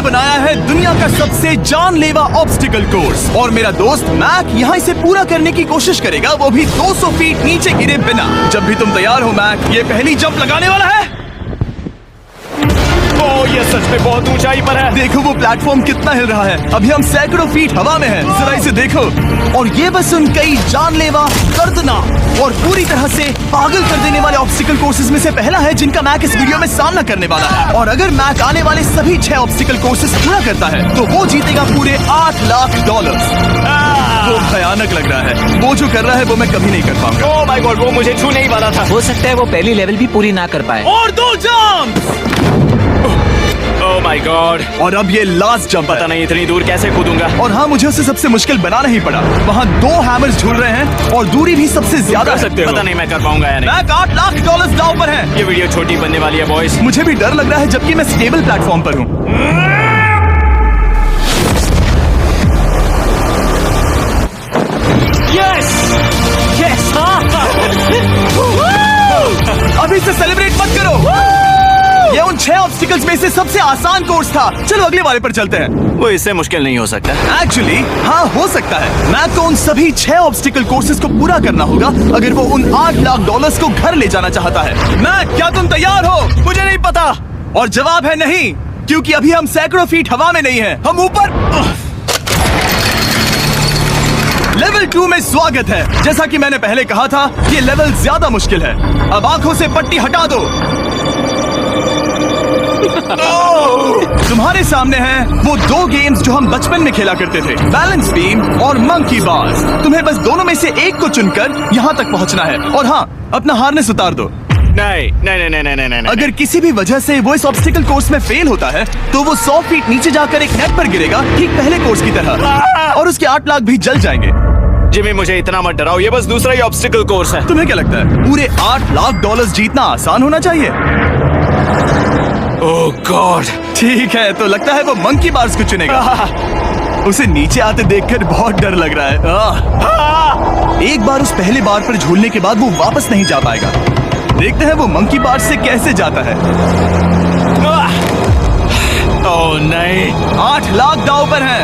बनाया है दुनिया का सबसे जानलेवा ऑब्स्टिकल कोर्स और मेरा दोस्त मैक यहाँ इसे पूरा करने की कोशिश करेगा, वो भी 200 फीट नीचे गिरे बिना। जब भी तुम तैयार हो मैक, ये पहली जंप लगाने वाला है। ओह, ये सच में बहुत ऊंचाई पर है। देखो वो प्लेटफॉर्म कितना हिल रहा है। अभी हम सैकड़ों फीट हवा में हैं। जरा इसे देखो। और ये बस उन कई जानलेवा, दर्दनाक और पूरी तरह से पागल कर देने वाले ऑब्स्टिकल कोर्सेज में से पहला है जिनका मैक इस वीडियो में सामना करने वाला है। और अगर मैक आने वाले सभी 6 ऑब्स्टिकल कोर्सेज पूरा करता है तो वो जीतेगा पूरे $8 लाख। वो भयानक लग रहा है। वो जो कर रहा है वो मैं कभी नहीं कर पाऊंगा। ओह माय गॉड, वो मुझे छूने ही वाला था। हो सकता है वो पहली लेवल भी पूरी ना कर पाए। और 2 जंप। Oh my God. और अब ये लास्ट जंप। पता नहीं इतनी दूर कैसे कूदूंगा। और हाँ, मुझे उसे सबसे मुश्किल बनाना ही पड़ा। वहाँ 2 हैमर्स झूल रहे हैं और दूरी भी सबसे ज्यादा कर सकते हो। पता नहीं मैं कर पाऊंगा या नहीं। मैक $8 लाख दांव पर है। ये वीडियो छोटी बनने वाली है बॉयज। मुझे भी डर लग रहा है जबकि मैं स्टेबल प्लेटफॉर्म पर हूँ। Yes yes. अभी से सेलिब्रेट मत करो। ये उन 6 ऑब्स्टिकल्स में से सबसे आसान कोर्स था। चलो अगले वाले पर चलते हैं। वो इससे मुश्किल नहीं हो सकता। एक्चुअली हाँ, हो सकता है। मैक को उन सभी 6 ऑब्स्टिकल कोर्सेज को पूरा करना होगा अगर वो उन $8 लाख को घर ले जाना चाहता है। मैक, क्या तुम तैयार हो? मुझे नहीं पता। और जवाब है नहीं, क्योंकि अभी हम सैकड़ों फीट हवा में नहीं हैं। हम ऊपर। लेवल 2 में स्वागत है। जैसा कि मैंने पहले कहा था, ये लेवल ज्यादा मुश्किल है। अब आंखों से पट्टी हटा दो। तुम्हारे सामने हैं वो 2 गेम्स जो हम बचपन में खेला करते थे, बैलेंस बीम और मंकी बार्स। तुम्हें बस दोनों में से एक को चुनकर यहाँ तक पहुँचना है। और हाँ, अपना हार्नेस उतार दो। नहीं नहीं नहीं नहीं नहीं नहीं। अगर किसी भी वजह से वो इस ऑब्स्टिकल कोर्स में फेल होता है तो वो 100 फीट नीचे जाकर एक नेट पर गिरेगा, ठीक पहले कोर्स की तरह, और उसके 8 लाख भी जल जाएंगे। जिमी, मुझे इतना मत डराओ। ये बस दूसरा ही ऑब्स्टिकल कोर्स है। तुम्हें क्या लगता है पूरे $8 लाख जीतना आसान होना चाहिए? ओह गॉड। ठीक है, तो लगता है वो मंकी बार्स को चुनेगा। उसे नीचे आते देखकर बहुत डर लग रहा है। एक बार उस पहले बार पर झूलने के बाद वो वापस नहीं जा पाएगा। देखते हैं वो मंकी बार्स से कैसे जाता है। ओह नहीं। 8 लाख दांव पर है।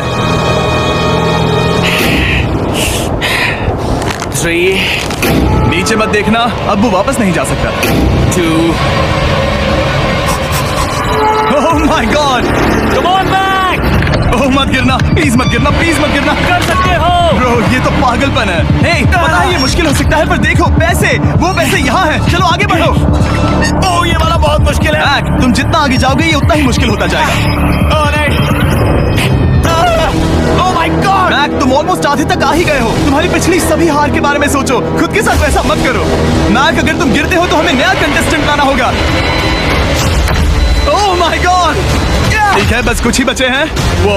3 नीचे मत देखना, अब वो वापस नहीं जा सकता। 2 oh my god. Come on back. Oh मत गिरना, प्लीज मत गिरना, प्लीज मत गिरना। कर सकते हो। ब्रो, ये तो पागलपन है। हे, पता है ये मुश्किल हो सकता है, पर देखो पैसे, वो पैसे यहाँ हैं। चलो आगे बढ़ो। ओह, ये वाला बहुत मुश्किल है। मैक, तुम जितना आगे जाओगे ये उतना ही मुश्किल होता जाएगा। ओह नहीं। ओह माय गॉड। मैक, तुम ऑलमोस्ट आधे तक आ ही गए हो। तुम्हारी पिछली सभी हार के बारे में सोचो। खुद के साथ वैसा मत करो। मैक, अगर तुम गिरते हो तो हमें नया कंटेस्टेंट लाना होगा। ओह माय गॉड। ठीक है, बस कुछ ही बचे हैं। वो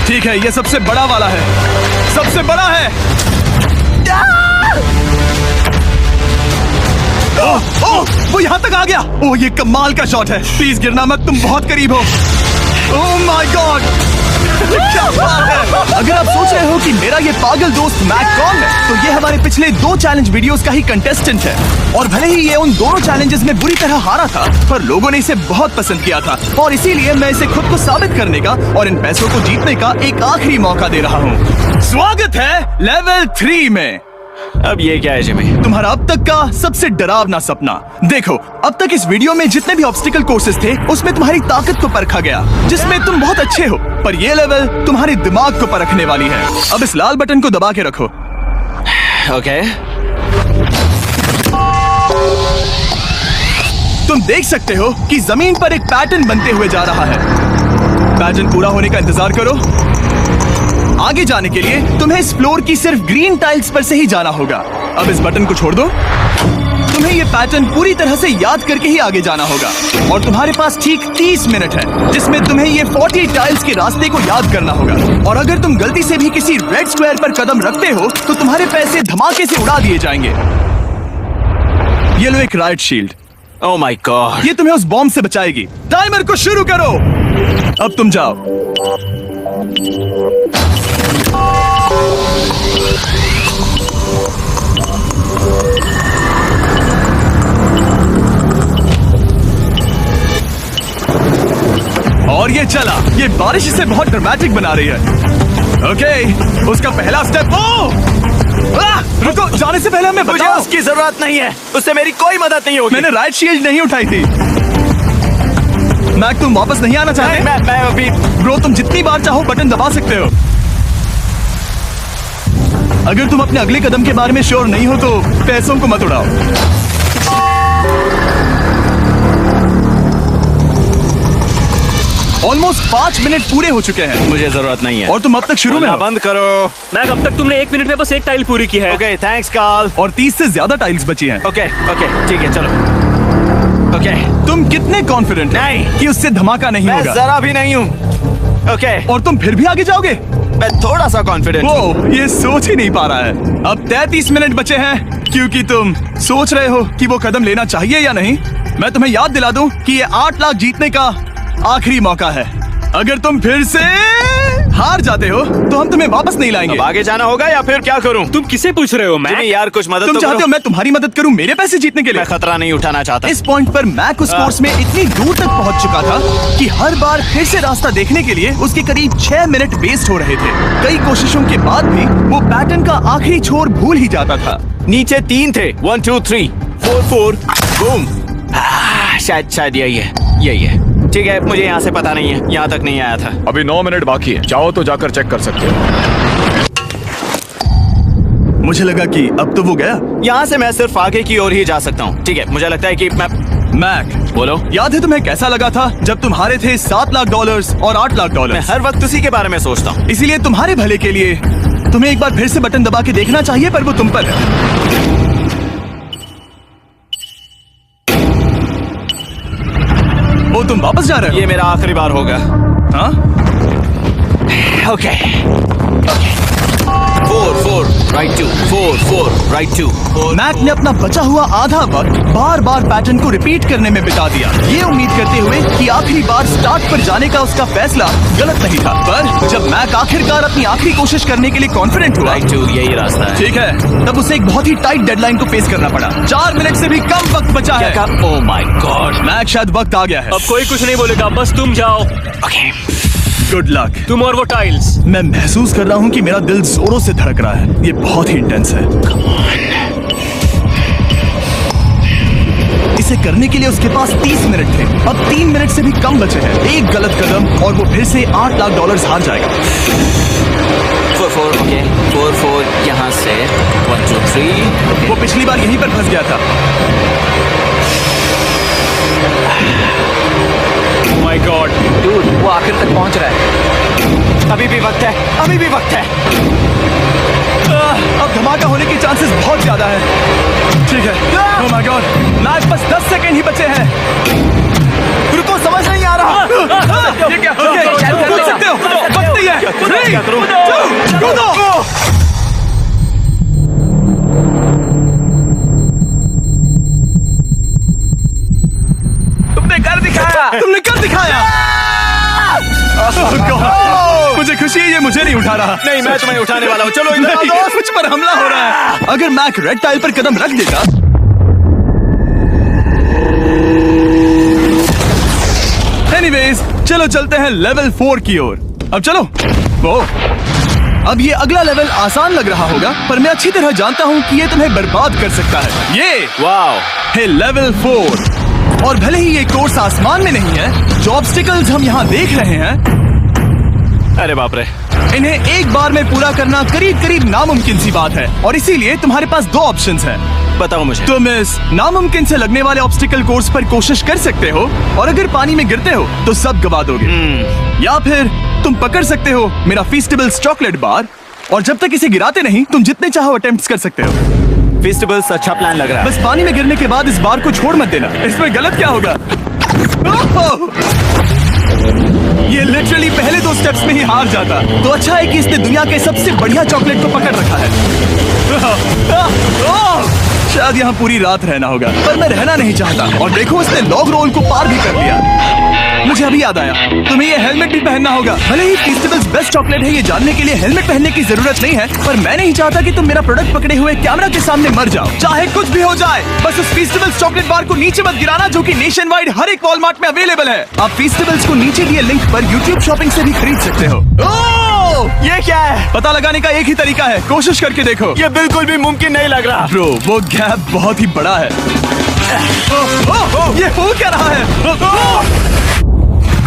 ठीक है, ये सबसे बड़ा वाला है। सबसे बड़ा है। ओह, वो यहाँ तक आ गया। ओह, ये कमाल का शॉट है। प्लीज गिरना मत, तुम बहुत करीब हो। ओह माय गॉड, क्या बात है। अगर आप सोच रहे हो कि मेरा ये पागल दोस्त मैक कौन है, तो ये हमारे पिछले 2 चैलेंज वीडियोस का ही कंटेस्टेंट है। और भले ही ये उन दोनों चैलेंजेस में बुरी तरह हारा था, पर लोगों ने इसे बहुत पसंद किया था। और इसीलिए मैं इसे खुद को साबित करने का और इन पैसों को जीतने का एक आखिरी मौका दे रहा हूँ। स्वागत है लेवल 3 में। अब ये क्या है जिमी? तुम्हारा अब तक का सबसे डरावना सपना। देखो, अब तक इस वीडियो में जितने भी ऑब्स्टिकल कोर्सेज थे उसमें तुम्हारी ताकत को परखा गया, जिसमें तुम बहुत अच्छे हो। पर ये लेवल तुम्हारे दिमाग को परखने वाली है। अब इस लाल बटन को दबा के रखो। ओके। तुम देख सकते हो कि जमीन पर एक पैटर्न बनते हुए जा रहा है। पैटर्न पूरा होने का इंतजार करो। आगे जाने के लिए तुम्हें इस फ्लोर की सिर्फ ग्रीन टाइल्स पर से ही जाना होगा। अब इस बटन को छोड़ दो। तुम्हें ये पैटर्न पूरी तरह से याद करके ही आगे जाना होगा। और तुम्हारे पास ठीक 30 मिनट है, जिसमें तुम्हें ये 40 टाइल्स के रास्ते को याद करना होगा। और अगर तुम गलती से भी किसी रेड स्क्वायर पर कदम रखते हो तो तुम्हारे पैसे धमाके से उड़ा दिए जाएंगे। ये लो एक right shield. Oh my God. ये तुम्हें उस बॉम्ब से बचाएगी। टाइमर को शुरू करो। अब तुम जाओ। और ये चला। ये बारिश इसे बहुत ड्रामेटिक बना रही है। ओके, उसका पहला स्टेप। रुको, जाने से पहले हमें मुझे बताओ। उसकी जरूरत नहीं है, उससे मेरी कोई मदद नहीं होगी। मैंने राइट शील्ड नहीं उठाई थी। मैक, तुम वापस नहीं आना चाहते? मैं अभी। ब्रो, तुम जितनी बार चाहो बटन दबा सकते हो। अगर तुम अपने अगले कदम के बारे में श्योर नहीं हो तो पैसों को मत उड़ाओ। ऑलमोस्ट 5 मिनट पूरे हो चुके हैं मुझे जरूरत नहीं है। और तुम अब तक शुरू में बोलना हो। बंद करो। मैक, अब तक तुमने 1 मिनट में बस एक टाइल पूरी की है। Okay, thanks Carl. और 30 से ज्यादा टाइल्स बची हैं। ओके ठीक है, चलो। ओके, तुम कितने कॉन्फिडेंट नहीं। कि उससे धमाका नहीं मैं होगा? जरा भी नहीं हूँ। ओके, और तुम फिर भी आगे जाओगे? मैं थोड़ा सा कॉन्फिडेंट हूँ। वो ये सोच ही नहीं पा रहा है। अब 33 मिनट बचे हैं क्योंकि तुम सोच रहे हो कि वो कदम लेना चाहिए या नहीं। मैं तुम्हें याद दिला दूं कि ये 8 लाख जीतने का आखिरी मौका है। अगर तुम फिर से हार जाते हो तो हम तुम्हें वापस नहीं लाएंगे। अब आगे जाना होगा या फिर क्या करूं? तुम किसे पूछ रहे हो मैक? जिमी यार, कुछ मदद तुम तो चाहते करो। हो मैं तुम्हारी मदद करूं मेरे पैसे जीतने के लिए? मैं खतरा नहीं उठाना चाहता। इस पॉइंट पर मैक उस कोर्स में इतनी दूर तक पहुंच चुका था कि हर बार फिर से रास्ता देखने के लिए उसके करीब 6 मिनट वेस्ट हो रहे थे। कई कोशिशों के बाद भी वो पैटर्न का आखिरी छोर भूल ही जाता था। नीचे 3 थे। 1 2 3 4 4 बूम। शायद यही है। ठीक है, मुझे यहाँ से पता नहीं है, यहाँ तक नहीं आया था। अभी 9 मिनट बाकी है, चाहो तो जाकर चेक कर सकते हो। मुझे लगा कि अब तो वो गया। यहाँ से मैं सिर्फ आगे की ओर ही जा सकता हूँ। ठीक है, मुझे लगता है कि मैं। मैक, बोलो। याद है तुम्हें कैसा लगा था जब तुम हारे थे $7 लाख और $8 लाख? मैं हर वक्त उसी के बारे में सोचता हूँ। इसीलिए तुम्हारे भले के लिए तुम्हें एक बार फिर से बटन दबा के देखना चाहिए, पर वो तुम पर है। ओ, तुम वापस जा रहे हो? ये मेरा आखिरी बार होगा। हाँ? Okay 4 4 right 2 4 4 right 2। मैक ने अपना बचा हुआ आधा वक्त बार बार पैटर्न को रिपीट करने में बिता दिया, ये उम्मीद करते हुए कि आखिरी बार स्टार्ट पर जाने का उसका फैसला गलत नहीं था। पर जब मैक आखिरकार अपनी आखिरी कोशिश करने के लिए कॉन्फिडेंट हुआ, राइट 2 यही रास्ता है। ठीक है, तब उसे एक बहुत ही टाइट डेडलाइन को फेस करना पड़ा। 4 मिनट से भी कम वक्त बचा है। ओह माय गॉड। मैक, शायद वक्त आ गया है। अब कोई कुछ नहीं बोलेगा, बस तुम जाओ। Okay, good luck. तुम और वो टाइल्स। मैं महसूस कर रहा हूँ कि मेरा दिल जोरों से धड़क रहा है। ये बहुत ही इंटेंस है। इसे करने के लिए उसके पास 30 मिनट थे। अब 3 मिनट से भी कम बचे हैं। एक गलत कदम और वो फिर से $8 लाख हार जाएगा। 4 4 ओके 4 4 यहाँ से 1 2 3। वो पिछली बार यहीं पर फंस गया था। माय गॉड, डूड, वो आखिर तक पहुंच रहा है। अभी भी वक्त है, अभी भी वक्त है। अब धमाका होने के चांसेस बहुत ज्यादा है। ठीक है। ओह माय गॉड, मैच बस 10 सेकंड ही बचे हैं। रुको, समझ नहीं आ रहा। ये क्या? कूद सकते हो, वक्त नहीं है। क्या करूं? 3 2 कूदो। तुमने कर दिखाया। Oh God, मुझे खुशी है ये मुझे नहीं उठा रहा। नहीं, मैं तुम्हें उठाने वाला हूँ। चलो इधर आओ नहीं, दोस्त। मुझ पर हमला हो रहा है। अगर मैक रेड टाइल पर कदम रख देता। एनीवेज, चलो चलते हैं लेवल 4 की ओर। अब चलो। वो अब ये अगला लेवल आसान लग रहा होगा, पर मैं अच्छी तरह जानता हूँ कि ये तुम्हें बर्बाद कर सकता है। ये वाओ है लेवल 4। और भले ही ये कोर्स आसमान में नहीं है, जो ऑब्स्टिकल्स हम यहाँ देख रहे हैं, अरे बाप रे। इन्हें एक बार में पूरा करना करीब करीब नामुमकिन सी बात है। और इसीलिए तुम्हारे पास 2 ऑप्शंस हैं। बताओ मुझे। तुम इस नामुमकिन से लगने वाले ऑब्स्टिकल कोर्स पर कोशिश कर सकते हो, और अगर पानी में गिरते हो तो सब गवा दोगे। या फिर तुम पकड़ सकते हो मेरा फीस्टेबल्स चॉकलेट बार, और जब तक इसे गिराते नहीं तुम जितने चाहो अटेम्प्ट्स कर सकते हो। फेस्टिवल्स अच्छा प्लान लग रहा है। बस पानी में गिरने के बाद इस बार को छोड़ मत देना। इसमें गलत क्या होगा? ओह! ये लिटरली पहले 2 स्टेप्स में ही हार जाता। तो अच्छा है कि इसने दुनिया के सबसे बढ़िया चॉकलेट को पकड़ रखा है। शायद यहाँ पूरी रात रहना होगा, पर मैं रहना नहीं चाहता। और देखो, इसने लॉग रोल को पार भी कर लिया। मुझे अभी याद आया, तुम्हें ये हेलमेट भी पहनना होगा। भले ही फीस्टेबल्स बेस्ट चॉकलेट है ये जानने के लिए हेलमेट पहनने की जरूरत नहीं है, पर मैं नहीं चाहता कि तुम मेरा प्रोडक्ट पकड़े हुए कैमरा के सामने मर जाओ। चाहे कुछ भी हो जाए, बस उस फीस्टेबल्स चॉकलेट बार को नीचे मत गिराना, जो कि नेशन वाइड हर एक वॉलमार्ट में अवेलेबल है। आप फीस्टेबल्स को नीचे दिए लिंक पर YouTube शॉपिंग से भी खरीद सकते हो। ओह, ये क्या है? पता लगाने का एक ही तरीका है, कोशिश करके देखो। ये बिल्कुल भी मुमकिन नहीं लग रहा। ब्रो, वो गैप बहुत ही बड़ा है। ये हो क्या रहा है?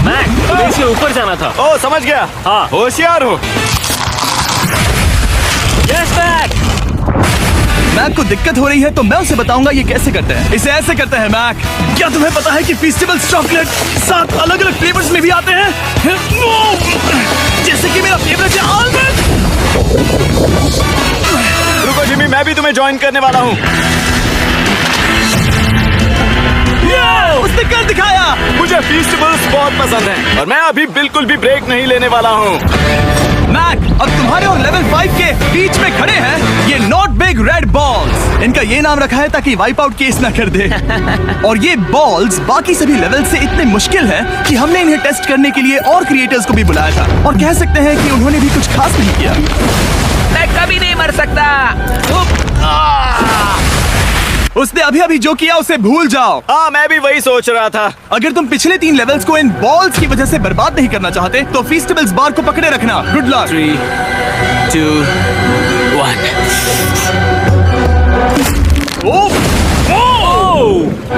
मैक, तुम्हें इससे ऊपर जाना था। ओ, समझ गया। हाँ। होशियार हो। Yes Mac. मैक को दिक्कत हो रही है तो मैं उसे बताऊंगा ये कैसे करते हैं। इसे ऐसे करते हैं मैक। क्या तुम्हें पता है कि फीस्टेबल्स चॉकलेट 7 अलग अलग फ्लेवर्स में भी आते हैं? जैसे कि मेरा फेवरेट है आलमंड। रुको जिमी, मैं भी तुम्हें ज्वाइन करने वाला हूँ। उसने कर दिखाया। मुझे फीस्टेबल्स बहुत पसंद है और मैं अभी बिल्कुल भी ब्रेक नहीं लेने वाला हूँ। मैक, अब तुम्हारे और लेवल 5 के बीच में खड़े हैं ये नॉट बिग रेड बॉल्स। इनका ये नाम रखा है ताकि वाइप आउट केस ना कर दे। और ये बॉल्स बाकी सभी लेवल से इतने मुश्किल हैं कि हमने इन्हें टेस्ट करने के लिए और क्रिएटर्स को भी बुलाया था, और कह सकते हैं कि उन्होंने भी कुछ खास नहीं किया। मैं कभी नहीं मर सकता। उसने अभी अभी जो किया उसे भूल जाओ। हाँ, मैं भी वही सोच रहा था। अगर तुम पिछले 3 लेवल्स को इन बॉल्स की वजह से बर्बाद नहीं करना चाहते तो फीस्टेबल्स बार को पकड़े रखना। Good luck. 3, 2, 1।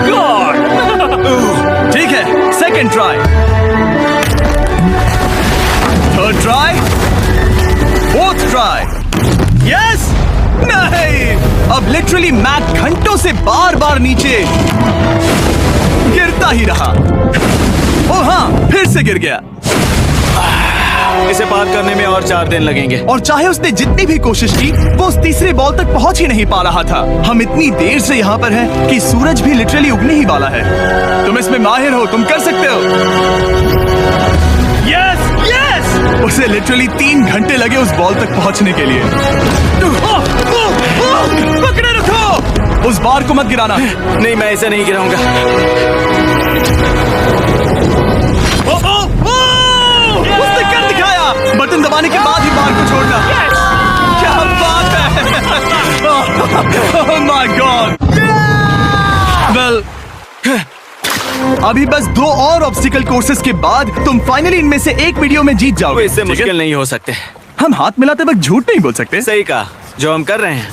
गॉड। ठीक है, second try, third try, fourth try. Yes, नहीं, अब लिटरली मैक घंटों से बार बार नीचे गिरता ही रहा। ओ हाँ, फिर से गिर गया। इसे पार करने में और 4 दिन लगेंगे। और चाहे उसने जितनी भी कोशिश की, वो उस तीसरे बॉल तक पहुंच ही नहीं पा रहा था। हम इतनी देर से यहाँ पर हैं कि सूरज भी लिटरली उगने ही वाला है। तुम इसमें माहिर हो, तुम कर सकते हो। Yes, yes! उसे लिटरली 3 घंटे लगे उस बॉल तक पहुंचने के लिए। पकड़े रखो, उस बार को मत गिराना। नहीं, मैं इसे नहीं गिराऊंगा। उसने कर दिखाया। बटन दबाने के बाद ही बार को छोड़ना। क्या बात है। ओह माय गॉड। वेल, अभी बस 2 और ऑब्स्टिकल कोर्सेस के बाद तुम फाइनली इनमें से एक वीडियो में जीत वो जाओगे। इससे ठीक है? मुश्किल नहीं हो सकते। हम हाथ मिलाते वक्त झूठ नहीं बोल सकते। सही कहा, जो हम कर रहे हैं।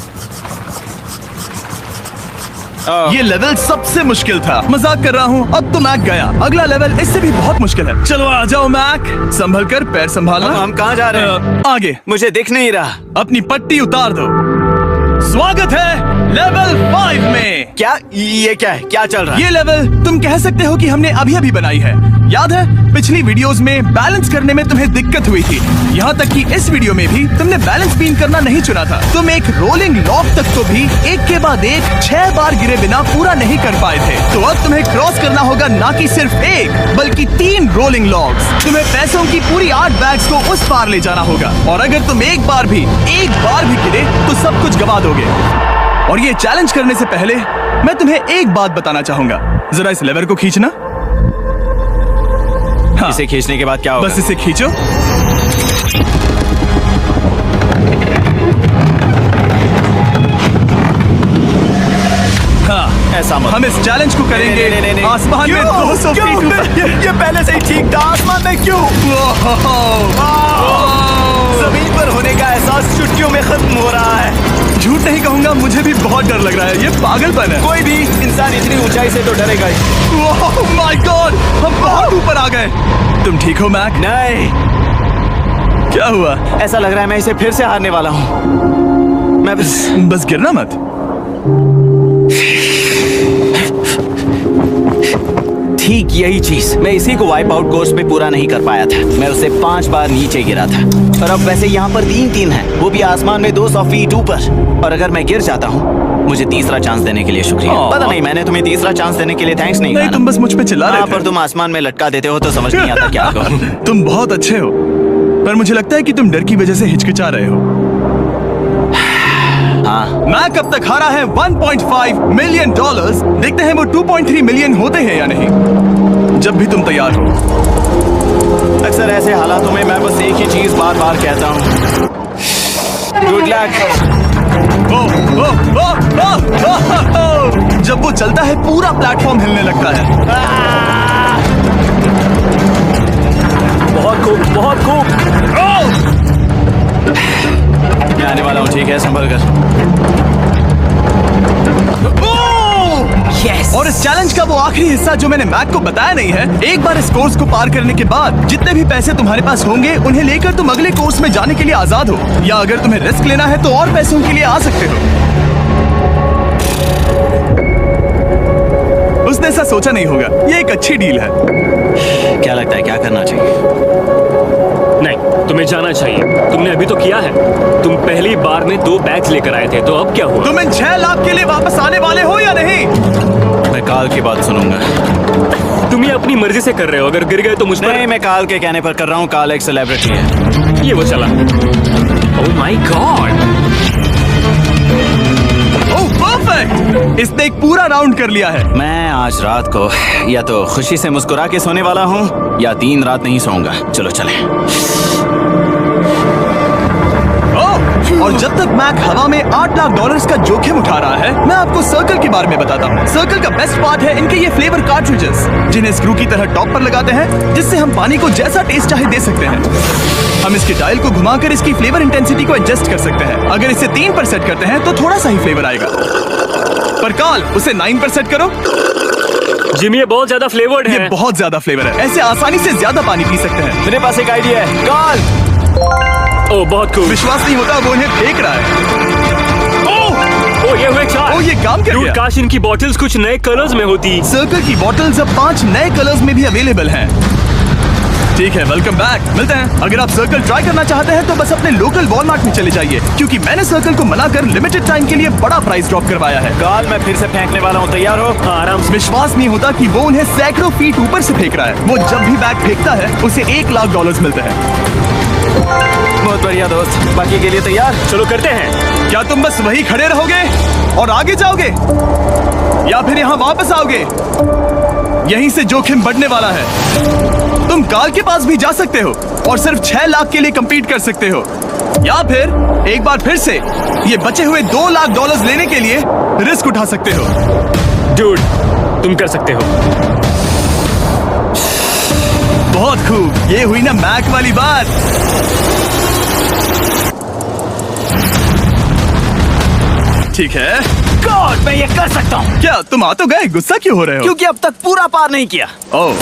ये लेवल सबसे मुश्किल था। मजाक कर रहा हूँ, अब तो मैक गया। अगला लेवल इससे भी बहुत मुश्किल है। चलो आ जाओ मैक, संभल कर, पैर संभालना। हम कहाँ जा रहे हैं? आगे। मुझे दिख नहीं रहा। अपनी पट्टी उतार दो। स्वागत है लेवल 5 में। क्या ये क्या है? क्या चल रहा है? ये लेवल तुम कह सकते हो कि हमने अभी अभी बनाई है। याद है पिछली वीडियोस में बैलेंस करने में तुम्हें दिक्कत हुई थी, यहाँ तक कि इस वीडियो में भी तुमने बैलेंस बीन करना नहीं चुना था। तुम एक रोलिंग लॉक तक को भी एक के बाद एक 6 बार गिरे बिना पूरा नहीं कर पाए थे। तो अब तुम्हें क्रॉस करना होगा ना कि सिर्फ 1 बल्कि 3 रोलिंग लॉक्स। तुम्हें पैसों की पूरी 8 बैग्स को उस पार ले जाना होगा, और अगर तुम एक बार भी गिरे तो सब कुछ गवा दोगे। और ये चैलेंज करने से पहले मैं तुम्हें एक बात बताना चाहूंगा। जरा इस लेवर को खींचना। हाँ, इसे खींचने के बाद क्या होगा? बस इसे खींचो। हाँ, ऐसा मत। हम इस चैलेंज को करेंगे नहीं। आसमान में 200 क्यों? फीट ऊपर। ये पहले से ही ठीक था। आसमान में क्यों? जमीन पर होने का एहसास चुटकियों में खत्म हो रहा है। झूठ नहीं कहूंगा, मुझे भी बहुत डर लग रहा है। ये पागलपन है। कोई भी इंसान इतनी ऊंचाई से तो डरेगा ही। ओह माय गॉड, हम बहुत ऊपर आ गए। तुम ठीक हो मैक? नहीं, क्या हुआ? ऐसा लग रहा है मैं इसे फिर से हारने वाला हूँ। मैं बस गिरना मत। ठीक यही चीज मैं इसी को वाइप आउट कोर्स में पूरा नहीं कर पाया था। मैं उसे 5 बार नीचे गिरा था, और अब वैसे यहाँ पर 3 है, वो भी आसमान में 200 फीट ऊपर। और अगर मैं गिर जाता हूँ, मुझे तीसरा चांस देने के लिए शुक्रिया। पता नहीं, मैंने तुम्हें तीसरा चांस देने के लिए थैंक्स नहीं नहीं, कहा। तुम बस मुझ पे चिल्ला रहे थे। पर तुम आसमान में लटका देते हो तो समझ नहीं आता क्या करूं। तुम बहुत अच्छे हो, पर मुझे लगता है कि तुम डर की वजह से हिचकिचा रहे हो। हाँ, मैक अब तक हारा है $1.5 मिलियन। देखते हैं वो 2.3 मिलियन होते हैं या नहीं। जब भी तुम तैयार हो। अक्सर ऐसे हालातों में मैं बस एक ही चीज बार बार कहता हूँ, गुड लक। जब वो चलता है पूरा प्लेटफॉर्म हिलने लगता है। बहुत खूब, बहुत खूब। मैं आने वाला हूँ, ठीक है, संभल कर। यस। और इस चैलेंज का वो आखिरी हिस्सा जो मैंने मैक को बताया नहीं है, एक बार इस कोर्स को पार करने के बाद जितने भी पैसे तुम्हारे पास होंगे उन्हें लेकर तुम अगले कोर्स में जाने के लिए आजाद हो, या अगर तुम्हें रिस्क लेना है तो और पैसों के लिए आ सकते हो। उसने ऐसा सोचा नहीं होगा, ये एक अच्छी डील है। क्या लगता है क्या करना चाहिए? नहीं, तुम्हें जाना चाहिए। तुमने अभी तो किया है। तुम पहली बार में 2 बैग्स लेकर आए थे, तो अब क्या हुआ? तुम इन 6 लाख के लिए वापस आने वाले हो या नहीं? मैं काल की बात सुनूंगा। तुम ये अपनी मर्जी से कर रहे हो। अगर गिर गए तो मुझ पर। नहीं, मैं काल के कहने पर कर रहा हूँ। काल एक सेलिब्रिटी है। ये वो चला। ओह माय गॉड। Oh perfect! इसने एक पूरा राउंड कर लिया है। मैं आज रात को या तो खुशी से मुस्कुरा के सोने वाला हूँ या 3 रात नहीं सोऊंगा। चलो चलें। और जब तक मैक हवा में $8 लाख का जोखिम उठा रहा है, मैं आपको सर्कल के बारे में बताता हूँ। सर्कल का बेस्ट पार्ट है इनके ये फ्लेवर कार्ट्रिजेस, जिन्हें स्क्रू की तरह टॉप पर लगाते हैं, जिससे हम पानी को जैसा टेस्ट चाहे दे सकते हैं। हम इसके डायल को घुमाकर इसकी फ्लेवर इंटेंसिटी को एडजस्ट कर सकते हैं। अगर इसे 3 पर सेट करते हैं तो थोड़ा सा ही फ्लेवर आएगा, पर काल उसे 9 पर सेट करो। जिमी, ये बहुत ज्यादा फ्लेवर्ड ये है। बहुत ज्यादा फ्लेवर है, ऐसे आसानी से ज्यादा पानी पी सकते हैं। मेरे पास एक आइडिया है। काल, ओह बहुत खूब। विश्वास नहीं होता, वो उन्हें फेंक रहा है। ओह ये हुए 4। ओह, ये काम कर Dude, गया। काश इनकी बॉटल्स कुछ नए कलर्स में होती। सर्कल की बॉटल्स अब 5 नए कलर्स में भी अवेलेबल हैं। ठीक है, वेलकम बैक। मिलते हैं। अगर आप सर्कल ट्राई करना चाहते हैं तो बस अपने लोकल वॉलमार्ट में चले जाइए, क्योंकि मैंने सर्कल को मना कर लिमिटेड टाइम के लिए बड़ा प्राइस ड्रॉप करवाया है। काल, मैं फिर से फेंकने वाला हूँ। तैयार हो? हाँ, आराम से। विश्वास नहीं होता कि वो उन्हें सैकड़ों फीट ऊपर से फेंक रहा है। वो जब भी बैग फेंकता है उसे $1 लाख मिलते हैं। बहुत बढ़िया दोस्त, बाकी के लिए तैयार? चलो करते हैं। क्या तुम बस वही खड़े रहोगे और आगे जाओगे, या फिर यहाँ वापस आओगे? यहीं से जोखिम बढ़ने वाला है। तुम काल के पास भी जा सकते हो और सिर्फ 6 लाख के लिए compete कर सकते हो, या फिर एक बार फिर से ये बचे हुए $2 लाख लेने के लिए रिस्क उठा सकते हो। Dude, तुम कर सकते हो। बहुत खूब, ये हुई ना मैक वाली बात। ठीक है। गॉड, मैं ये कर सकता हूँ। क्या तुम आ तो गए, गुस्सा क्यों हो रहे हो? क्योंकि अब तक पूरा पार नहीं किया। ओह,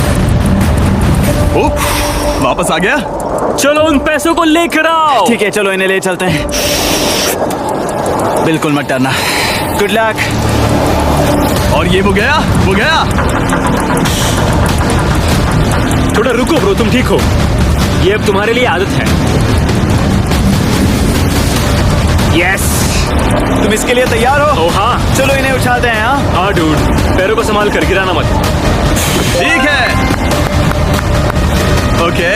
वापस आ गया। चलो उन पैसों को लेकर आओ। ठीक है, चलो इन्हें ले चलते हैं। बिल्कुल मत डरना। Good luck. और ये वो गया। थोड़ा रुको ब्रो, तुम ठीक हो। ये अब तुम्हारे लिए आदत है। यस। तुम इसके लिए तैयार हो? ओह हाँ। चलो इन्हें उठाते हैं। हाँ, हाँ डूड, पैरों को संभाल कर, गिराना मत। ठीक है। ओके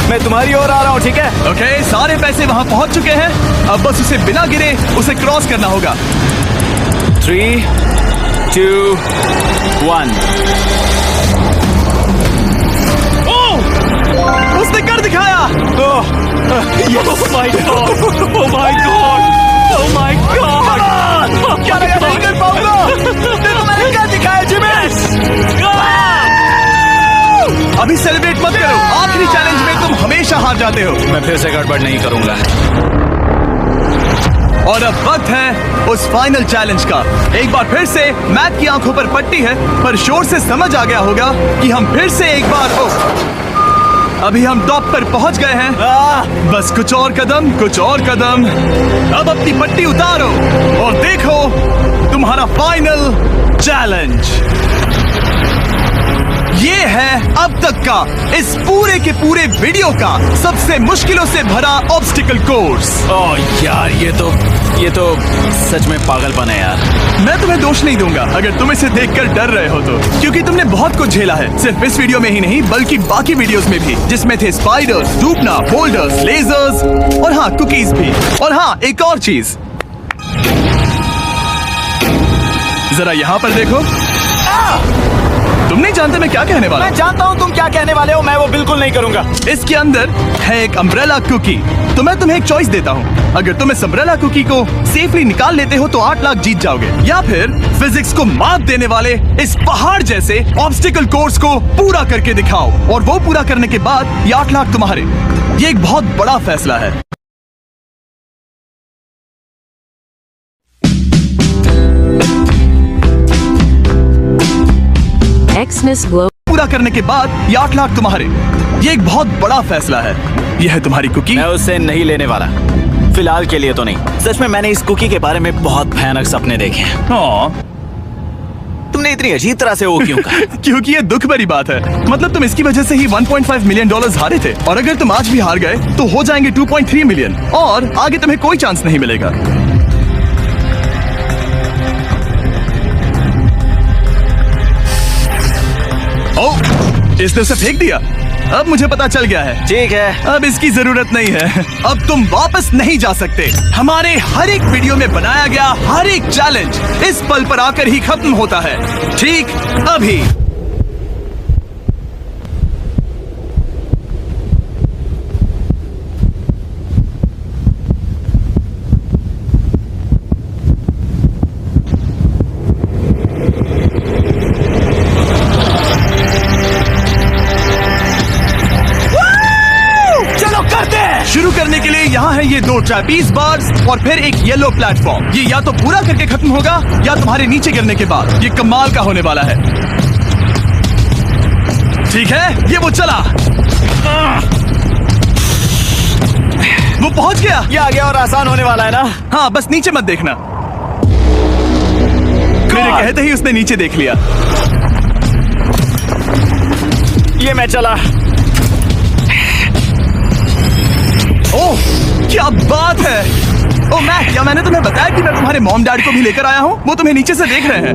मैं तुम्हारी ओर आ रहा हूँ, ठीक है? ओके, सारे पैसे वहां पहुंच चुके हैं। अब बस उसे बिना गिरे उसे क्रॉस करना होगा। 3, 2, 1। उसने कर दिखाया। ओह my God, oh my God, oh my God. क्या मैं नहीं कर पाऊंगा? देखो मैंने क्या दिखाया जिमी। अभी सेलिब्रेट मत करो, आखिरी चैलेंज में तुम हमेशा हार जाते हो। मैं फिर से गड़बड़ नहीं करूंगा। और अब वक्त है उस फाइनल चैलेंज का। एक बार फिर से मैक की आंखों पर पट्टी है, पर शोर से समझ आ गया होगा कि हम फिर से एक बार अभी हम टॉप पर पहुंच गए हैं। बस कुछ और कदम, कुछ और कदम। अब अपनी पट्टी उतारो और देखो तुम्हारा फाइनल चैलेंज। ये है अब तक का इस पूरे के पूरे वीडियो का सबसे मुश्किलों से भरा ऑब्स्टिकल कोर्स। ओह यार, ये तो सच में पागलपन है यार। मैं तुम्हें दोष नहीं दूंगा अगर तुम इसे देखकर डर रहे हो तो, क्योंकि तुमने बहुत कुछ झेला है, सिर्फ इस वीडियो में ही नहीं बल्कि बाकी वीडियोस में भी, जिसमें थे स्पाइडर्स, डूबना, बोल्डर्स, लेजर्स और हाँ कुकीज भी। और हाँ, एक और चीज, जरा यहाँ पर देखो। तुम नहीं जानते मैं क्या कहने वाला मैं जानता हूँ तुम क्या कहने वाले हो, मैं वो बिल्कुल नहीं करूंगा। हूँ। इसके अंदर है एक अम्ब्रेला कुकी। तो मैं तुम्हें एक चॉइस देता हूँ। अगर तुम इस अम्ब्रेला कुकी को सेफली निकाल लेते हो तो 8 लाख जीत जाओगे, या फिर फिजिक्स को मात देने वाले इस पहाड़ जैसे ऑब्स्टिकल कोर्स को पूरा करके दिखाओ, और वो पूरा करने के बाद ये 8 लाख तुम्हारे। ये एक बहुत बड़ा फैसला है। Xmas Glow. पूरा करने के बाद ये 8 लाख तुम्हारे। ये एक बहुत बड़ा फैसला है। यह है तुम्हारी कुकी। मैं उससे नहीं लेने वाला, फिलहाल के लिए तो नहीं। सच में मैंने इस कुकी के बारे में बहुत भयानक सपने देखे हैं। हाँ, तुमने इतनी अजीब तरह से वो क्यों कहा? क्योंकि ये दुख भरी बात है। मतलब तुम इसकी वजह से ही 1.5 मिलियन डॉलर्स हारे थे, और अगर तुम आज भी हार गए तो हो जाएंगे 2.3 मिलियन, और आगे तुम्हें कोई चांस नहीं मिलेगा। ओह, इसने उसे फेंक दिया। अब मुझे पता चल गया है। ठीक है, अब इसकी जरूरत नहीं है। अब तुम वापस नहीं जा सकते। हमारे हर एक वीडियो में बनाया गया हर एक चैलेंज इस पल पर आकर ही खत्म होता है, ठीक अभी। शुरू करने के लिए यहाँ है ये 2 ट्रैपीज बार्स और फिर एक येलो प्लेटफॉर्म। ये या तो पूरा करके खत्म होगा या तुम्हारे नीचे गिरने के बाद। ये कमाल का होने वाला है। ठीक है, ये वो चला, वो पहुंच गया। ये आगे और आसान होने वाला है ना? हाँ, बस नीचे मत देखना। मेरे कहते ही उसने नीचे देख लिया। ये मैं चला। ओह, क्या बात है। ओह मैक, क्या मैंने तुम्हें बताया कि मैं तुम्हारे मॉम डैड को भी लेकर आया हूँ? वो तुम्हें नीचे से देख रहे हैं।